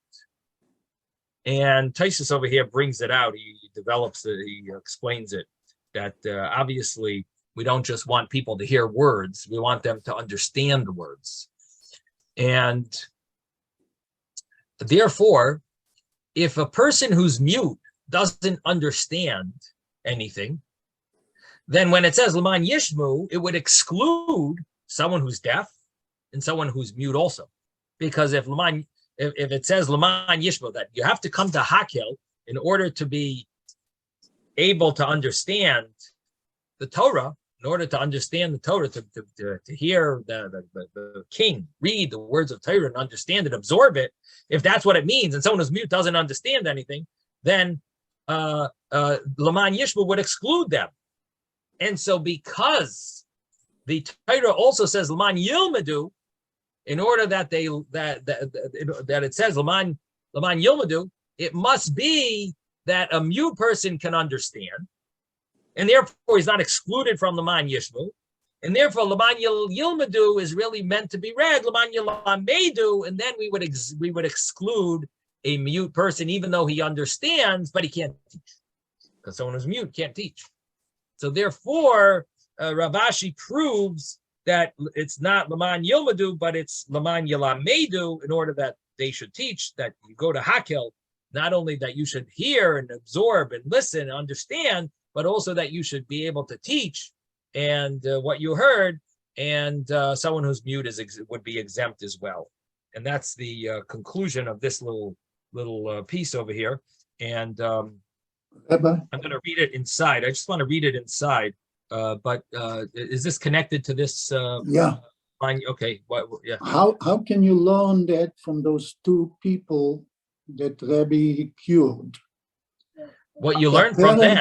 And Taisus over here brings it out. He develops it, he explains it, that obviously we don't just want people to hear words, we want them to understand the words. And therefore, if a person who's mute doesn't understand anything, then when it says Laman Yishmu, it would exclude someone who's deaf and someone who's mute also. Because if it says Laman Yishmu, that you have to come to Hakel in order to be able to understand the Torah, in order to understand the Torah, to hear the king read the words of Torah and understand it, absorb it, if that's what it means, and someone who's mute doesn't understand anything, then Laman Yishmu would exclude them. And so because the Torah also says Laman Yilmadu, in order that it says Laman Yilmadu, it must be that a mute person can understand, and therefore he's not excluded from Laman Yishmu, and therefore Laman Yilmadu is really meant to be read Laman Yilamedu, and then we would exclude a mute person, even though he understands, but he can't teach, because someone who's mute can't teach. So therefore, Rav Ashi proves that it's not Laman Yilmadu, but it's Laman Yilamedu, in order that they should teach, that you go to Hakel, not only that you should hear and absorb and listen and understand, but also that you should be able to teach and what you heard, and someone who's mute would be exempt as well. And that's the conclusion of this little piece over here. And I'm going to read it inside. I just want to read it inside. But is this connected to this? Yeah. Line? Okay. Yeah. How can you learn that from those two people that Rabbi cured? What you learn from them.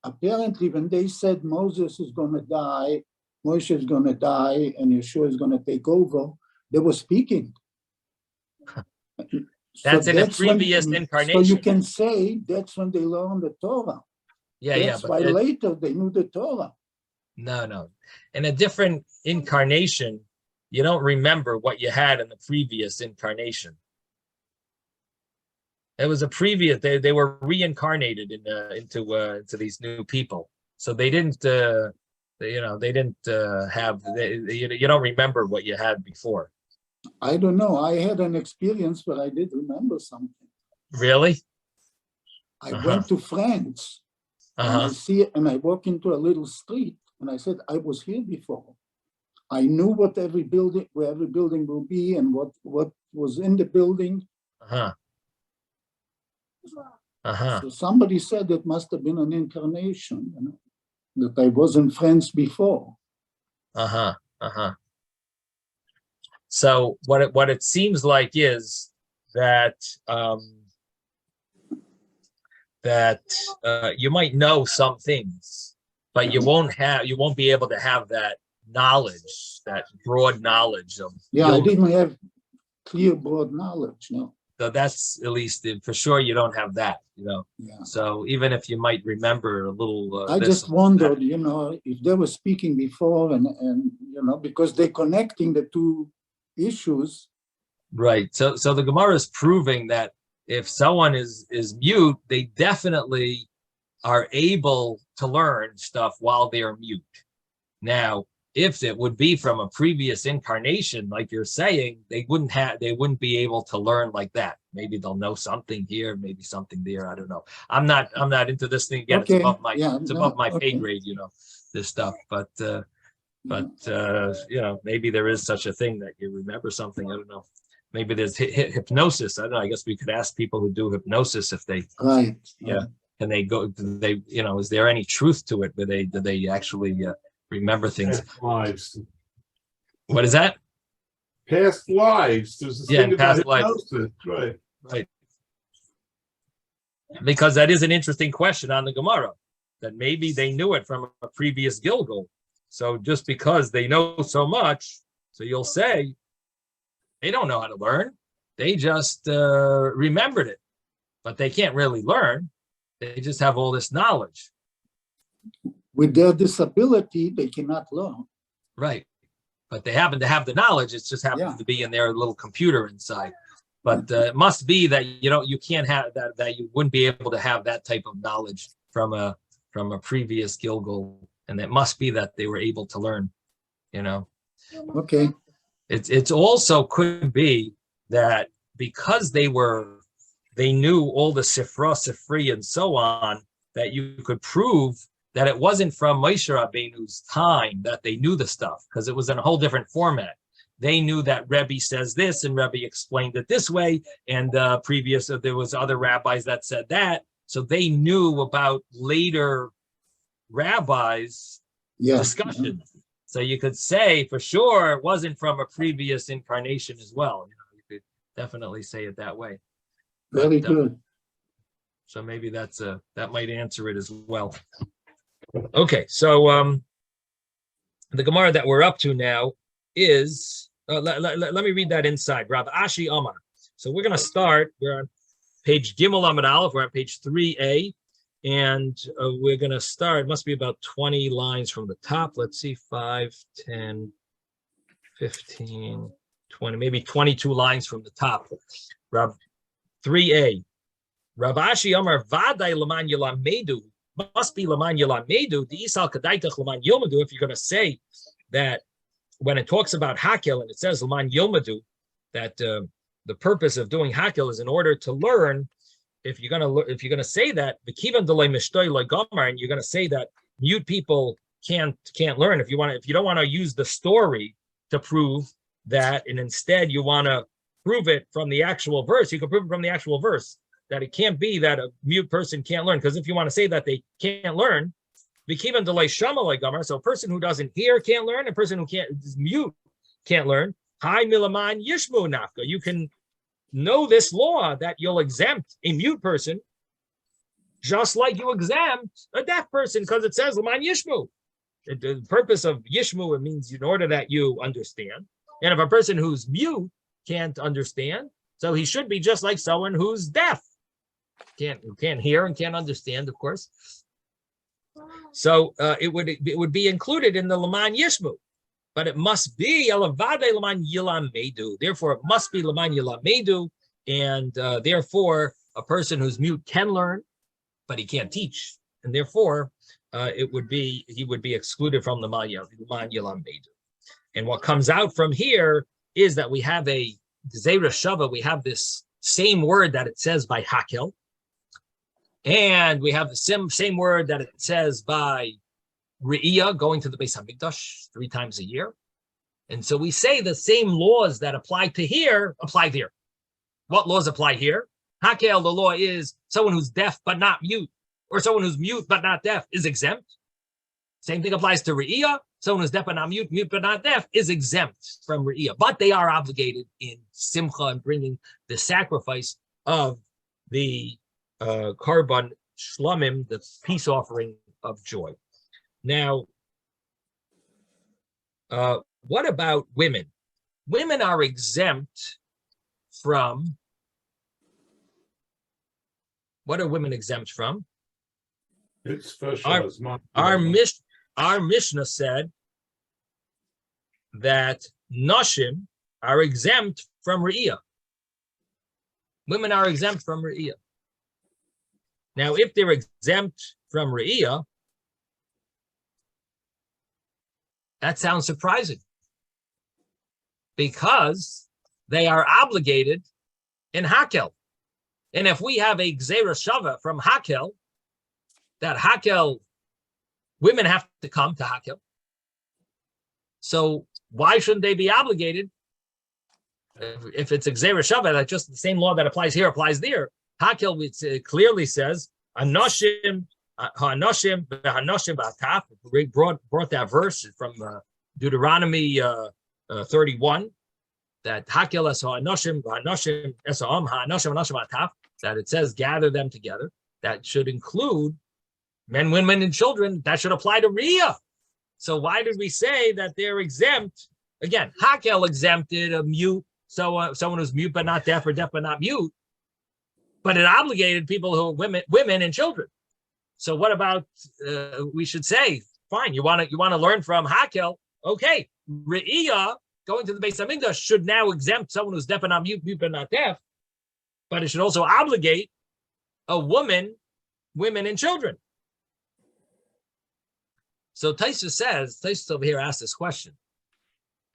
Apparently, when they said Moses is going to die, Moshe is going to die, and Yeshua is going to take over, they were speaking. That's in a previous incarnation. So you can say that's when they learned the Torah. That's why later they knew the Torah. No. In a different incarnation, you don't remember what you had in the previous incarnation. It was a previous. They were reincarnated into these new people. So they didn't. They didn't have. You don't remember what you had before. I don't know. I had an experience where I did remember something. Really? I went to France. And I walk into a little street, and I said, I was here before. I knew what where every building will be, and what was in the building. So somebody said it must have been an incarnation, that I was in France before. So what it seems like is that you might know some things, but you won't be able to have that knowledge, that broad knowledge of. Yeah, I didn't have clear, broad knowledge. No. So that's, at least for sure, you don't have that. Yeah. So even if you might remember a little, I just wondered, if they were speaking before, and because they're connecting the two issues. Right. So the Gemara is proving that if someone is mute, they definitely are able to learn stuff while they're mute. Now, if it would be from a previous incarnation, like you're saying, they wouldn't be able to learn like that. Maybe they'll know something here, maybe something there. I don't know. I'm not into this thing again. Okay. It's above my pay grade, this stuff. But maybe there is such a thing that you remember something. I don't know. Maybe there's hypnosis. I don't know. I guess we could ask people who do hypnosis if they. Right. Yeah. Can they go? Do they? Is there any truth to it? Do they actually remember things? Past lives. What is that? Past lives. There's a thing about hypnosis. Right. Because that is an interesting question on the Gemara, that maybe they knew it from a previous Gilgal. So just because they know so much, so you'll say they don't know how to learn. They just remembered it, but they can't really learn. They just have all this knowledge. With their disability, they cannot learn. Right. But they happen to have the knowledge. It just happens to be in their little computer inside. But it must be that you can't have that you wouldn't be able to have that type of knowledge from a previous Gilgal, and it must be that they were able to learn. Okay. It's also could be that because they knew all the Sifri and so on, that you could prove that it wasn't from Moshe Rabbeinu's time that they knew the stuff, because it was in a whole different format. They knew that Rebbe says this, and Rebbe explained it this way, and there was other rabbis that said that. So they knew about later rabbis' discussion. So you could say for sure it wasn't from a previous incarnation as well. You could definitely say it that way. Very good. So maybe that might answer it as well. Okay, so the Gemara that we're up to now is, let me read that inside. Rav Ashi Omar. So we're going to start, we're on page Gimel Amud Aleph, we're on page 3a, and we're going to start, it must be about 20 lines from the top. Let's see, 5, 10, 15, 20, maybe 22 lines from the top. Rav 3a. Rav Ashi Omar, Vadai Laman Yelamedu, must be Laman Yelamedu, the Isal Kadaitach Laman Yomadu, if you're going to say that when it talks about Hakel and it says Laman Yomadu, that the purpose of doing Hakel is in order to learn. If you're gonna say that the Kivan Delay Mishtoi Loy Gomar, and you're gonna say that mute people can't learn, if you don't want to use the story to prove that, and instead you want to prove it from the actual verse, you can prove it from the actual verse. That it can't be that a mute person can't learn, because if you want to say that they can't learn, so a person who doesn't hear can't learn, a person who is mute can't learn. Hi milaman yishmu nafka. You can know this law that you'll exempt a mute person, just like you exempt a deaf person, because it says laman yishmu. The purpose of yishmu, it means in order that you understand. And if a person who's mute can't understand, so he should be just like someone who's deaf. Can't hear and can't understand, of course. So it would be included in the Laman Yishmu, but it must be Elavade Laman Yilam Medu. Therefore, it must be Laman Yilam Medu, and therefore a person who's mute can learn, but he can't teach, and therefore he would be excluded from the Laman Yilam Medu. And what comes out from here is that we have a Zera Shava. We have this same word that it says by Hakel. And we have the same word that it says by Re'iyah, going to the Beis HaMikdash 3 times a year. And so we say the same laws that apply to here apply there. What laws apply here? Hakel, the law is someone who's deaf but not mute, or someone who's mute but not deaf is exempt. Same thing applies to Re'iyah. Someone who's deaf but not mute, mute but not deaf is exempt from Re'iyah. But they are obligated in Simcha and bringing the sacrifice of the Karban Shlamim, the peace offering of joy. Now, what about women? Women are exempt from, what are women exempt from? It's our Mishnah said that Nashim are exempt from Re'iyah. Women are exempt from Re'iyah. Now, if they're exempt from Re'iyah, that sounds surprising, because they are obligated in Hakel. And if we have a Gzeira Shava from Hakel, that Hakel, women have to come to Hakel. So why shouldn't they be obligated? If it's a Gzeira Shava, that's just the same law that applies here applies there. Hakel, it clearly says, Anoshim, Hanoshim, Hanoshim B'ataf, brought that verse from Deuteronomy 31, that Hakel es Hanoshim, Hanoshim es Ha'am, Hanoshim, Hanoshim B'ataf, that it says gather them together. That should include men, women, and children. That should apply to Re'iyah. So why did we say that they're exempt? Again, Hakel exempted a mute, so someone who's mute but not deaf, or deaf but not mute. But it obligated people who are women and children. So what about, we should say, fine. You want to learn from Hakel. Okay, Re'iyah, going to the Beis Hamikdash, should now exempt someone who's deaf and not mute but not deaf, but it should also obligate a woman, women, and children. So Taisus over here asks this question,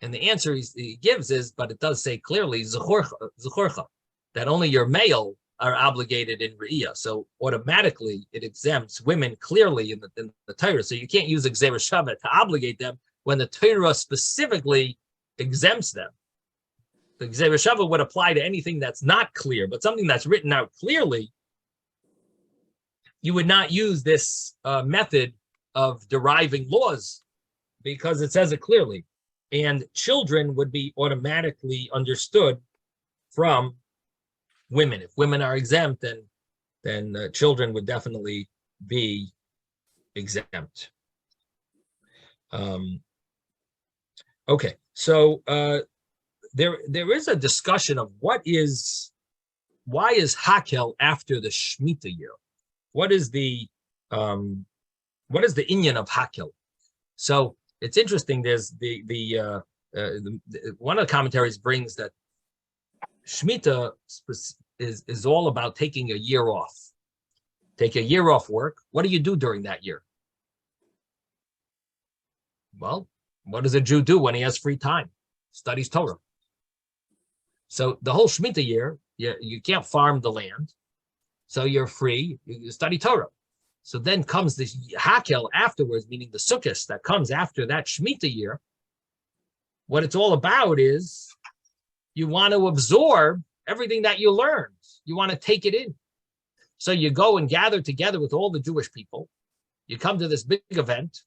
and the answer he gives is, but it does say clearly, Zechorcha, that only your male are obligated in Re'iyah. So automatically it exempts women clearly in the Torah. So you can't use Gzeira Shavah to obligate them when the Torah specifically exempts them. The Gzeira Shavah would apply to anything that's not clear, but something that's written out clearly, you would not use this method of deriving laws because it says it clearly. And children would be automatically understood from women. If women are exempt, then children would definitely be exempt. Okay, so there is a discussion of why is Hakel after the Shemitah year? What is the inyan of Hakel? So it's interesting. There's one of the commentaries brings that Shemitah is all about taking a year off. Take a year off work. What do you do during that year? Well, what does a Jew do when he has free time? Studies Torah. So the whole Shemitah year, you can't farm the land, so you're free. You study Torah. So then comes this Hakel afterwards, meaning the Sukkot that comes after that Shemitah year. What it's all about is you want to absorb everything that you learned. You want to take it in. So you go and gather together with all the Jewish people. You come to this big event,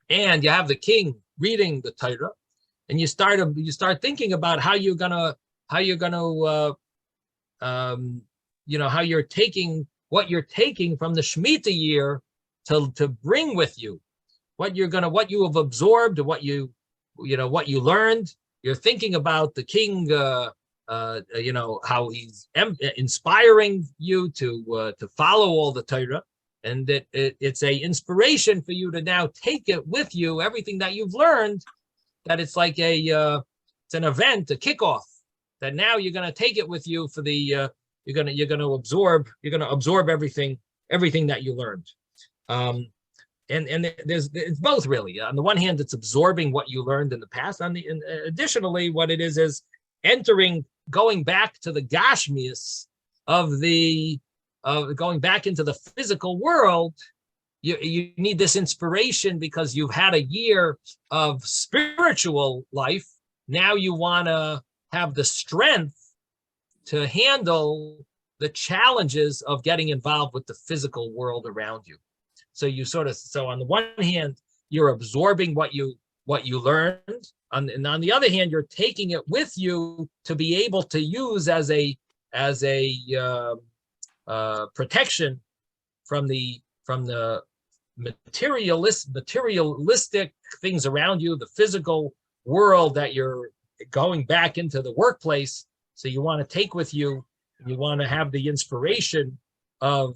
and you have the king reading the Torah, and you start thinking about how you're taking what you're taking from the Shemitah year to bring with you, what you have absorbed, what you learned. You're thinking about the king, how he's inspiring you to follow all the Torah, and that it's a inspiration for you to now take it with you, everything that you've learned. That it's like it's an event, a kickoff. That now you're going to take it with you for the you're going to absorb everything that you learned. And it's both really. On the one hand, it's absorbing what you learned in the past. Additionally, what it is going back to the Gashmius of going back into the physical world. You need this inspiration because you've had a year of spiritual life. Now you want to have the strength to handle the challenges of getting involved with the physical world around you. So on the one hand, you're absorbing what you learned, and on the other hand, you're taking it with you to be able to use as a protection from the materialistic things around you, the physical world that you're going back into the workplace. So you want to take with you, you want to have the inspiration of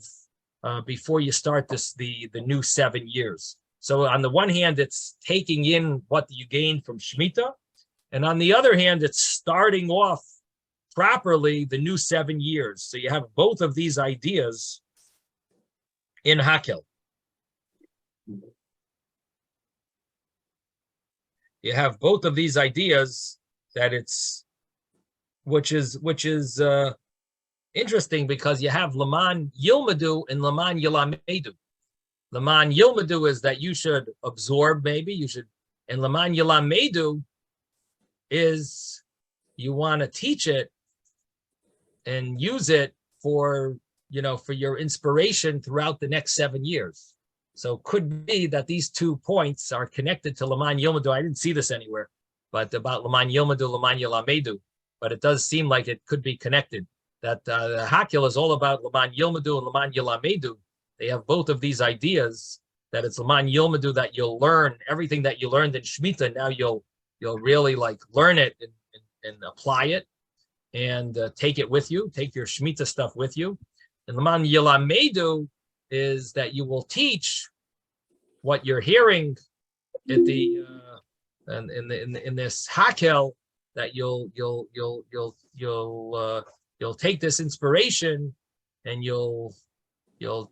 before you start the new 7 years. So on the one hand, it's taking in what you gained from Shemitah, and on the other hand, it's starting off properly the new 7 years. So you have both of these ideas in Hakel. You have both of these ideas that which is interesting because you have Laman Yilmadu and Laman Yilamedu. Laman Yilmadu is that you should absorb, and Laman Yilamedu is you want to teach it and use it for your inspiration throughout the next 7 years. So could be that these 2 points are connected to Laman Yilmadu. I didn't see this anywhere, but about Laman Yilmadu, Laman Yilamedu. But it does seem like it could be connected. That the Hakel is all about Laman Yilmadu and Laman Yilamedu. They have both of these ideas that it's Laman Yilmadu that you'll learn everything that you learned in Shemitah. Now you'll really learn it and apply it and take it with you. Take your Shemitah stuff with you. And Laman Yilamedu is that you will teach what you're hearing at the in this hakel, that you'll take this inspiration and you'll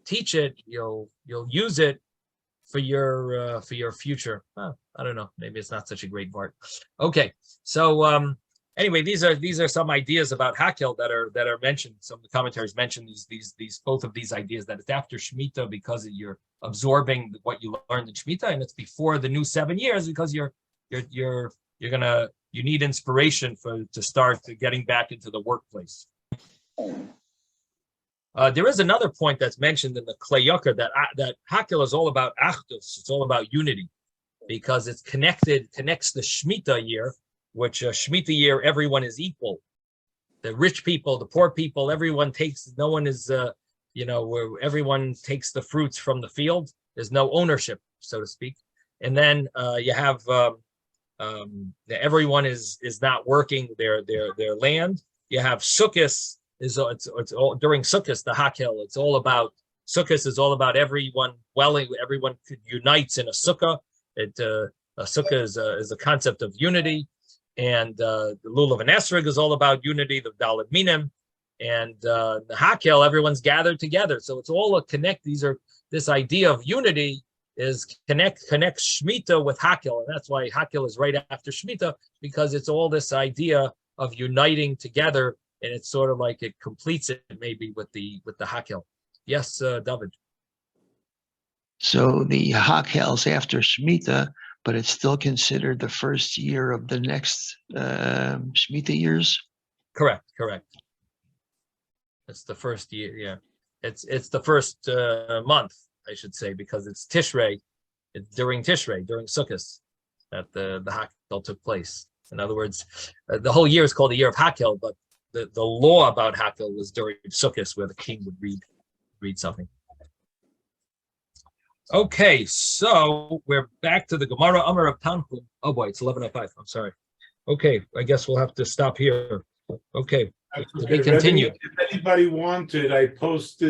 teach it, you'll use it for your future. I don't know, maybe it's not such a great part. Okay, so anyway, these are some ideas about hakel that are mentioned. Some of the commentaries mention these both of these ideas, that it's after Shemitah because you're absorbing what you learned in Shemitah, and it's before the new 7 years because you need inspiration to start getting back into the workplace. There is another point that's mentioned in the Klei Yakar that hakel is all about achdus. It's all about unity, because it's connects the Shemitah year, which Shemitah year everyone is equal. The rich people, the poor people, everyone takes. No one is where everyone takes the fruits from the field. There's no ownership, so to speak. And then you have everyone is not working their land. You have Sukkot. It's all during Sukkot, the hakel. It's all about Sukkot is all about everyone everyone unites in a sukkah. A sukkah is a concept of unity, and the lulav and esrog is all about unity. The daled minim, and the hakel, everyone's gathered together. So it's all a connect. This idea of unity is connects Shemitah with hakel, and that's why hakel is right after Shemitah, because it's all this idea of uniting together. And it's sort of like it completes it maybe with the hakel. Yes, David. So the hakel's after Shemitah, but it's still considered the first year of the next Shemitah years. Correct. It's the first year. Yeah, it's the first month, I should say, because it's Tishrei. It's during Tishrei, during Sukkot, that the hakel took place. In other words, the whole year is called the year of hakel, but the law about hakel was during Sukkot, where the king would read something. Okay, so we're back to the Gemara Amar of Tanchum. Oh boy, it's 11:05. I'm sorry. Okay, I guess we'll have to stop here. Okay, to be continued. If anybody wanted, I posted